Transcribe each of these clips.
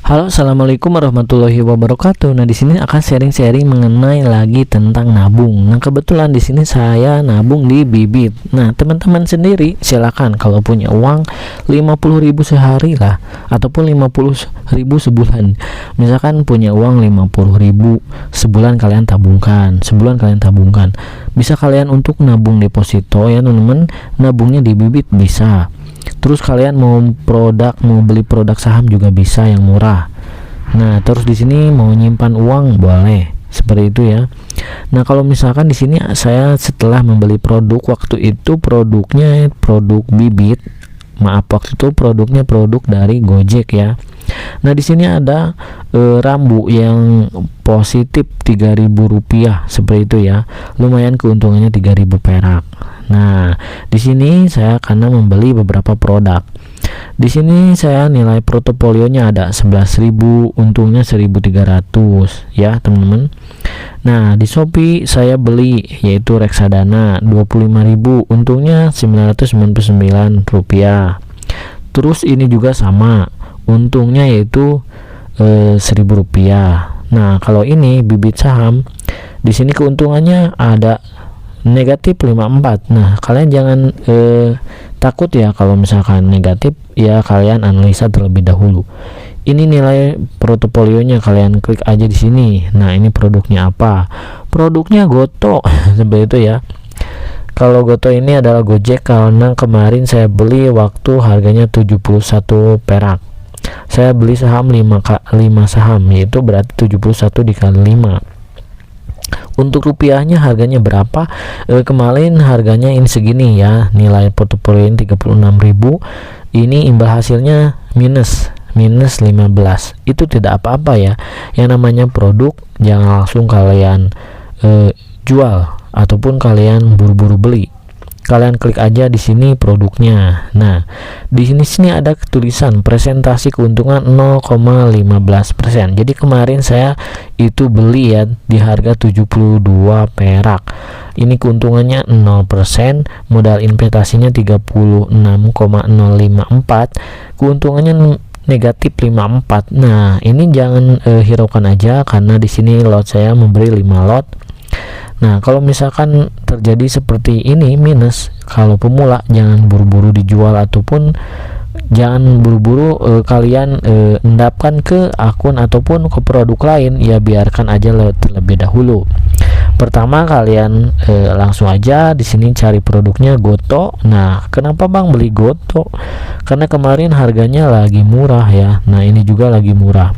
Halo, assalamualaikum warahmatullahi wabarakatuh. Nah, di sini akan sharing-sharing mengenai lagi tentang nabung. Nah, kebetulan di sini saya nabung di Bibit. Nah, teman-teman sendiri silakan kalau punya uang 50.000 sehari lah, ataupun 50.000 sebulan. Misalkan punya uang 50.000 sebulan, kalian tabungkan. Sebulan kalian tabungkan. Bisa kalian untuk nabung deposito ya, teman-teman. Nabungnya di Bibit bisa. Terus kalian mau beli produk saham juga bisa yang murah. Nah, terus di sini mau nyimpan uang boleh seperti itu ya. Nah, kalau misalkan di sini saya setelah membeli produk, waktu itu produknya produk Bibit. Maaf, waktu itu produknya produk dari Gojek ya. Nah, di sini ada rambu yang positif Rp3.000 seperti itu ya. Lumayan keuntungannya 3.000 perak. Nah, di sini saya karena membeli beberapa produk. Di sini saya nilai portofolionya ada 11.000, untungnya 1.300 ya, teman-teman. Nah, di Shopee saya beli yaitu reksadana 25.000, untungnya Rp999. Terus ini juga sama, untungnya yaitu Rp1.000. Nah, kalau ini Bibit saham, di sini keuntungannya ada negatif 54. Nah, kalian jangan takut ya kalau misalkan negatif ya, kalian analisa terlebih dahulu. Ini nilai portofolionya, kalian klik aja di sini. Nah, ini produknya apa? Produknya Goto seperti itu ya. Kalau Goto ini adalah Gojek, karena kemarin saya beli waktu harganya 71 perak. Saya beli saham 5 saham, yaitu berarti 71 dikali 5. Untuk rupiahnya harganya berapa? Kemarin harganya ini segini ya, nilai portofolio ini 36.000. Ini imbal hasilnya minus 15. Itu tidak apa-apa ya. Yang namanya produk jangan langsung kalian jual ataupun kalian buru-buru beli. Kalian klik aja di sini produknya. Nah, di sini ada tulisan presentasi keuntungan 0,15%. Jadi kemarin saya itu beli ya di harga 72 perak. Ini keuntungannya 0%, modal investasinya 36,054, keuntungannya negatif 54. Nah, ini jangan hiraukan aja karena di sini lot saya memberi 5 lot. Nah, kalau misalkan terjadi seperti ini minus, kalau pemula jangan buru-buru dijual ataupun jangan buru-buru kalian endapkan ke akun ataupun ke produk lain ya, biarkan aja terlebih dahulu. Pertama kalian langsung aja di sini cari produknya Goto. Nah, kenapa Bang beli Goto? Karena kemarin harganya lagi murah ya. Nah, ini juga lagi murah.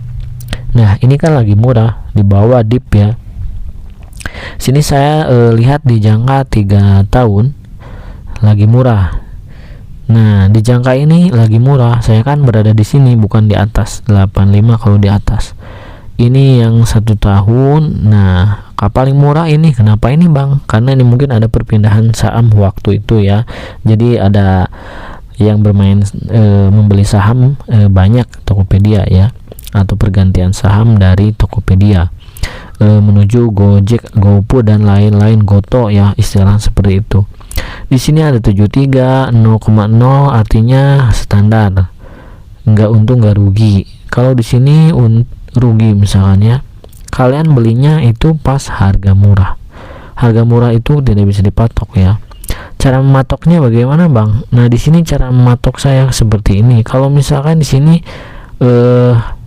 Nah, ini kan lagi murah di bawah dip ya. Sini saya lihat di jangka 3 tahun lagi murah. Nah, di jangka ini lagi murah. Saya kan berada di sini, bukan di atas 85 kalau di atas. Ini yang 1 tahun. Nah, paling murah ini. Kenapa ini Bang? Karena ini mungkin ada perpindahan saham waktu itu ya. Jadi ada yang bermain membeli saham banyak Tokopedia ya, atau pergantian saham dari Tokopedia menuju Gojek, GoPro dan lain-lain, Goto ya, istilah seperti itu. Di sini ada 73 0,0, artinya standar, nggak untung nggak rugi. Kalau di sini rugi misalnya, kalian belinya itu pas harga murah. Harga murah itu tidak bisa dipatok ya. Cara mematoknya bagaimana Bang? Nah, di sini cara mematok saya seperti ini. Kalau misalkan di sini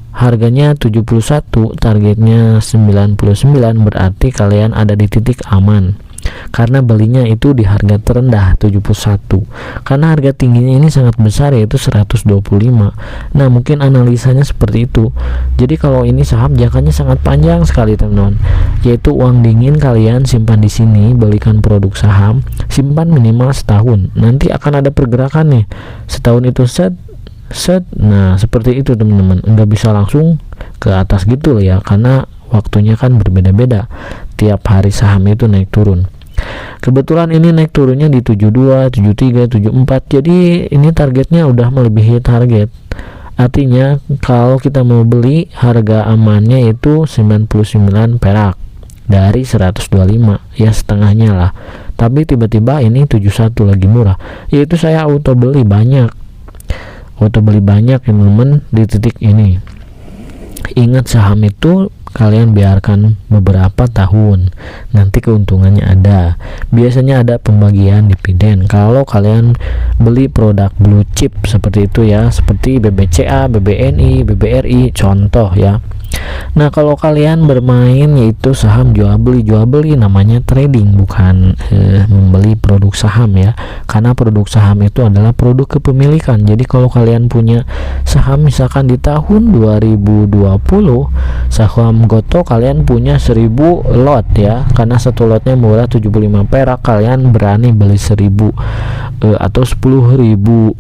harganya 71, targetnya 99, berarti kalian ada di titik aman karena belinya itu di harga terendah 71. Karena harga tingginya ini sangat besar yaitu 125. Nah, mungkin analisanya seperti itu. Jadi kalau ini saham jangkanya sangat panjang sekali teman-teman, yaitu uang dingin kalian simpan di sini, belikan produk saham, simpan minimal setahun. Nanti akan ada pergerakan nih, setahun itu set. Nah, seperti itu teman-teman, nggak bisa langsung ke atas gitu loh ya, karena waktunya kan berbeda-beda, tiap hari saham itu naik turun. Kebetulan ini naik turunnya di 72, 73, 74, jadi ini targetnya udah melebihi target. Artinya kalau kita mau beli, harga amannya itu 99 perak dari 125 ya, setengahnya lah. Tapi tiba-tiba ini 71 lagi murah, yaitu saya auto beli banyak teman-teman di titik ini. ingat saham itu kalian biarkan beberapa tahun, nanti keuntungannya ada. Biasanya ada pembagian dividen kalau kalian beli produk blue chip seperti itu ya, seperti BBCA, BBNI, BBRI contoh ya. Nah, kalau kalian bermain yaitu saham jual beli namanya trading, bukan membeli produk saham ya, karena produk saham itu adalah produk kepemilikan. Jadi kalau kalian punya saham misalkan di tahun 2020 saham Goto, kalian punya 1000 lot ya, karena satu lotnya murah 75 perak, kalian berani beli 1000 atau 10.000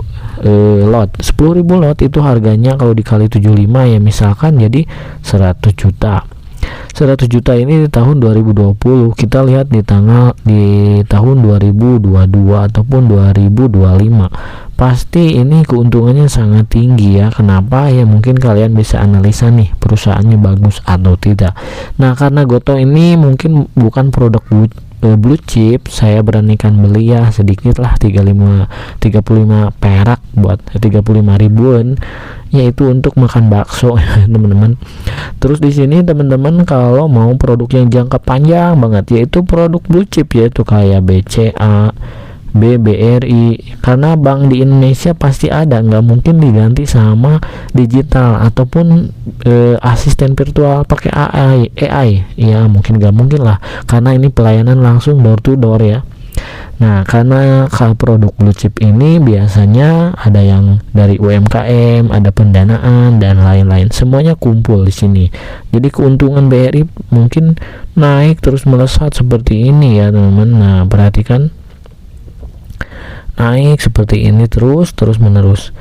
lot. 10.000 lot itu harganya kalau dikali 75 ya misalkan jadi 100 juta. 100 juta ini di tahun 2020. Kita lihat di tahun 2022 ataupun 2025. Pasti ini keuntungannya sangat tinggi ya. Kenapa? Ya mungkin kalian bisa analisa nih perusahaannya bagus atau tidak. Nah, karena Goto ini mungkin bukan produk blue chip, saya beranikan beli ya sedikit lah 35 perak buat 35 ribuan, yaitu untuk makan bakso teman-teman. Terus di sini teman-teman kalau mau produk yang jangka panjang banget yaitu produk blue chip, yaitu kayak BCA, BBRI, karena bank di Indonesia pasti ada, nggak mungkin diganti sama digital ataupun asisten virtual pakai AI ya, mungkin nggak mungkin lah, karena ini pelayanan langsung door to door ya. Nah, karena produk blue chip ini biasanya ada yang dari UMKM, ada pendanaan dan lain-lain, semuanya kumpul di sini. Jadi keuntungan BRI mungkin naik terus melesat seperti ini ya teman-teman. Nah, perhatikan naik seperti ini terus menerus,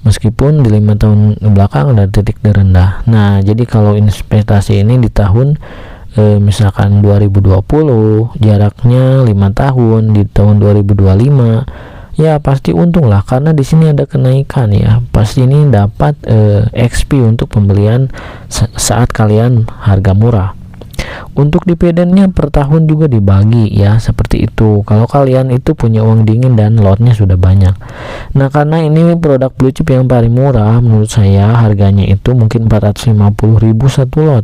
meskipun di 5 tahun belakang ada titik terendah. Nah, jadi kalau investasi ini di tahun misalkan 2020 jaraknya 5 tahun, di tahun 2025 ya pasti untung lah, karena di sini ada kenaikan ya, pasti ini dapat XP untuk pembelian saat kalian harga murah. Untuk dividennya per tahun juga dibagi ya, seperti itu kalau kalian itu punya uang dingin dan lotnya sudah banyak. Nah, karena ini produk blue chip yang paling murah menurut saya, harganya itu mungkin 450.000 satu lot.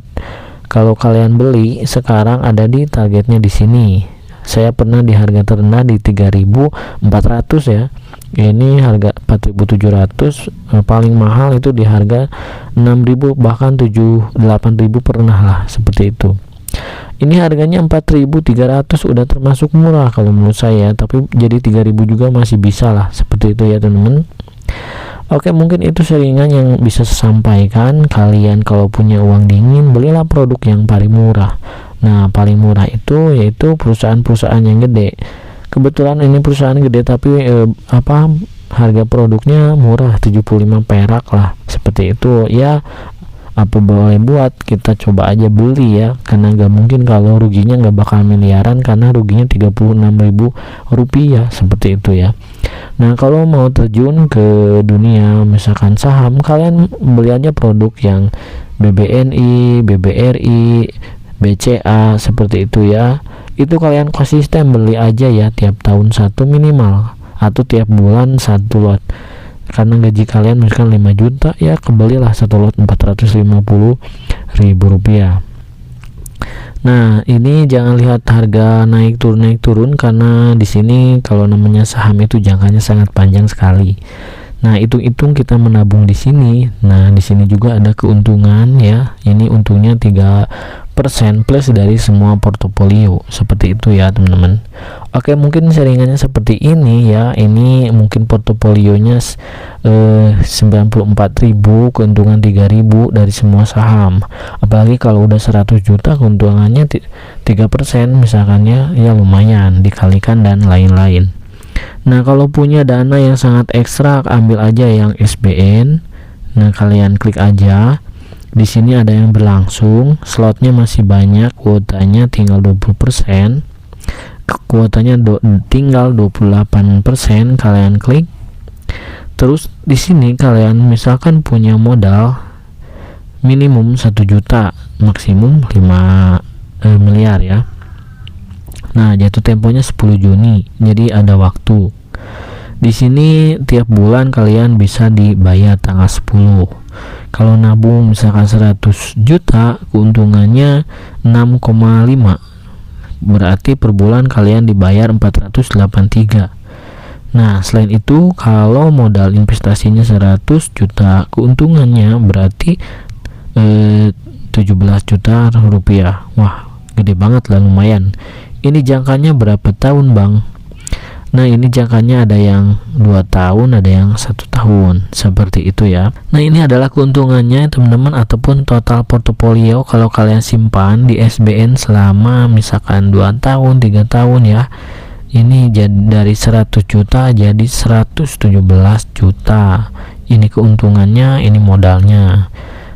Kalau kalian beli sekarang ada di targetnya di sini. Saya pernah di harga terendah di 3.400 ya. Ini harga 4.700, paling mahal itu di harga 6.000 bahkan 8.000 pernah lah seperti itu. Ini harganya 4.300 udah termasuk murah kalau menurut saya, tapi jadi 3.000 juga masih bisa lah seperti itu ya teman-teman. Oke, mungkin itu seringan yang bisa saya sampaikan. Kalian kalau punya uang dingin, belilah produk yang paling murah. Nah, paling murah itu yaitu perusahaan-perusahaan yang gede. Kebetulan ini perusahaan gede tapi harga produknya murah 75 perak lah seperti itu ya. Apa boleh buat, kita coba aja beli ya, karena nggak mungkin kalau ruginya nggak bakal miliaran, karena ruginya 36.000 rupiah seperti itu ya. Nah, kalau mau terjun ke dunia misalkan saham, kalian beli aja produk yang BBNI, BBRI, BCA seperti itu ya. Itu kalian konsisten beli aja ya, tiap tahun satu minimal atau tiap bulan satu lot. Karena gaji kalian misalkan 5 juta ya, kembalilah satu lot 450.000 rupiah. Nah, ini jangan lihat harga naik turun karena di sini kalau namanya saham itu jangkanya sangat panjang sekali. Nah, hitung-hitung kita menabung di sini. Nah, di sini juga ada keuntungan ya. Ini untungnya 3% plus dari semua portofolio. Seperti itu ya, teman-teman. Oke, mungkin seringannya seperti ini ya. Ini mungkin portofolionya 94.000, keuntungan 3.000 dari semua saham. Apalagi kalau udah 100 juta keuntungannya 3% misalkannya, ya lumayan dikalikan dan lain-lain. Nah, kalau punya dana yang sangat ekstra, ambil aja yang SBN. Nah, kalian klik aja. Di sini ada yang berlangsung, slotnya masih banyak, kuotanya tinggal 20%. Kuotanya tinggal 28%, kalian klik. Terus di sini kalian misalkan punya modal minimum 1 juta, maksimum 5 miliar ya. Nah, jatuh temponya 10 Juni. Jadi ada waktu. Di sini tiap bulan kalian bisa dibayar tanggal 10. Kalau nabung misalkan 100 juta, keuntungannya 6,5. Berarti per bulan kalian dibayar 483. Nah, selain itu kalau modal investasinya 100 juta, keuntungannya berarti 17 juta rupiah. Wah, gede banget lah, lumayan. Ini jangkanya berapa tahun, Bang? Nah, ini jangkanya ada yang 2 tahun, ada yang 1 tahun, seperti itu ya. Nah, ini adalah keuntungannya teman-teman, ataupun total portofolio kalau kalian simpan di SBN selama misalkan 2 tahun, 3 tahun ya. Ini jadi dari 100 juta jadi 117 juta. Ini keuntungannya, ini modalnya.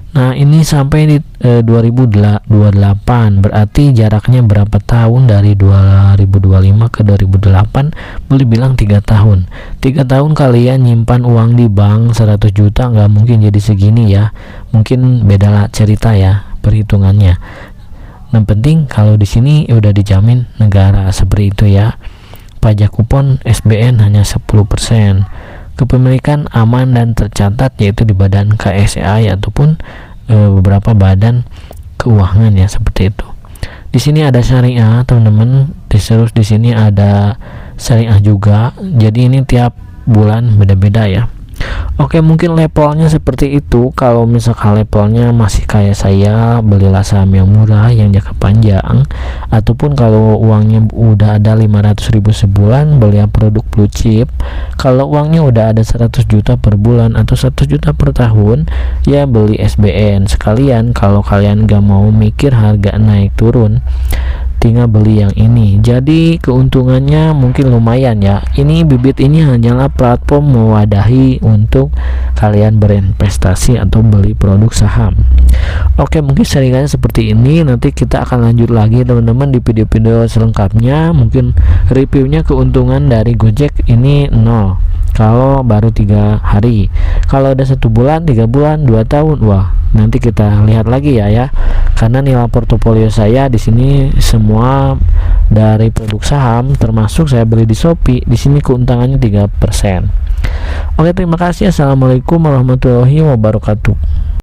Nah, ini sampai di 2028, berarti jaraknya berapa tahun dari 2025 ke 2008? Boleh bilang 3 tahun. 3 tahun kalian nyimpan uang di bank 100 juta nggak mungkin jadi segini ya. Mungkin beda lah cerita ya perhitungannya. Yang penting kalau di sini udah dijamin negara, seperti itu ya. Pajak kupon SBN hanya 10%. Kepemilikan aman dan tercatat yaitu di badan KSEI ataupun beberapa badan keuangan ya, seperti itu. Di sini ada syariah teman-teman, terus di sini ada syariah juga. Jadi ini tiap bulan beda-beda ya. Oke, mungkin levelnya seperti itu. Kalau misalkan levelnya masih kayak saya, belilah saham yang murah yang jangka panjang, ataupun kalau uangnya udah ada 500.000 sebulan, beli produk blue chip. Kalau uangnya udah ada 100 juta per bulan atau 1 juta per tahun, ya beli SBN sekalian. Kalau kalian gak mau mikir harga naik turun, tinggal beli yang ini. Jadi keuntungannya mungkin lumayan ya. Ini bibit ini hanyalah platform mewadahi untuk kalian berinvestasi atau beli produk saham. Oke, mungkin sharingannya seperti ini. Nanti kita akan lanjut lagi teman-teman di video-video selengkapnya. Mungkin reviewnya keuntungan dari Gojek ini 0 kalau baru 3 hari. Kalau ada 1 bulan, 3 bulan, 2 tahun, wah nanti kita lihat lagi ya. Karena nilai portofolio saya di sini semua dari produk saham, termasuk saya beli di Shopee. Di sini keuntungannya 3%. Oke, terima kasih. Assalamualaikum warahmatullahi wabarakatuh.